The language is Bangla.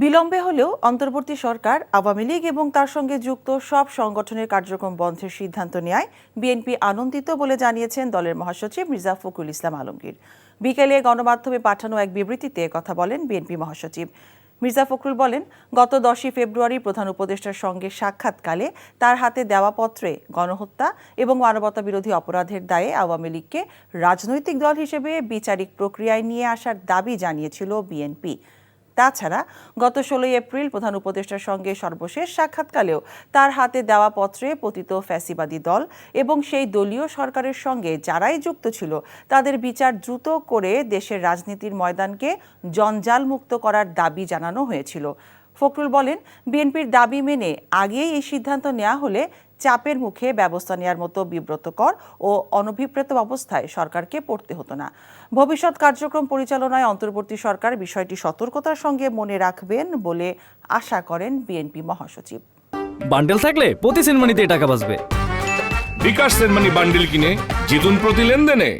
বিলম্বে হলেও অন্তর্বর্তী সরকার আওয়ামী লীগ এবং তার সঙ্গে যুক্ত সব সংগঠনের কার্যক্রম বন্ধের সিদ্ধান্ত নেয় বিএনপি আনন্দিত বলে জানিয়েছেন দলের মহাসচিব মির্জা ফখরুল ইসলাম আলমগীর। বিকেলে গণমাধ্যমে পাঠানো এক বিবৃতিতে কথা বলেন বিএনপি মহাসচিব। মির্জা ফখরুল বলেন, গত 10ই ফেব্রুয়ারি প্রধান উপদেষ্টার সঙ্গে সাক্ষাৎকালে তার হাতে দেওয়া পত্রে গণহত্যা এবং মানবতাবিরোধী অপরাধের দায়ে আওয়ামী লীগকে রাজনৈতিক দল হিসেবে বিচারিক প্রক্রিয়ায় নিয়ে আসার দাবি জানিয়েছিল বিএনপি। তাছাড়া গত 16 এপ্রিল প্রধান উপদেষ্টার সঙ্গে সর্বশেষ সাক্ষাৎকালেও তার হাতে দেওয়া পত্রে পতিত ফ্যাসিবাদী দল এবং সেই দলীয় সরকারের সঙ্গে যারাই যুক্ত ছিল তাদের বিচার দ্রুত করে দেশের রাজনীতির ময়দানকে জঞ্জালমুক্ত করার দাবি জানানো হয়েছিল। ফখরুল বলেন, বিএনপির দাবি মেনে আগেই এই সিদ্ধান্ত নেওয়া হলে চাপের মুখে ব্যবস্থা নেওয়ার মতো বিব্রতকর ও অনভিপ্রেত অবস্থায় সরকারকে পড়তে হতো না। ভবিষ্যৎ কার্যক্রম পরিচালনায় অন্তর্বর্তী সরকার বিষয়টি সতর্কতার সঙ্গে মনে রাখবেন বলে আশা করেন বিএনপি মহাসচিব। বান্ডেল থাকলে প্রতি সেনমানিতে টাকা বাঁচবে। বিকাশ সেনমানি বান্ডেল কিনে জিতুন প্রতি লেনদেনে।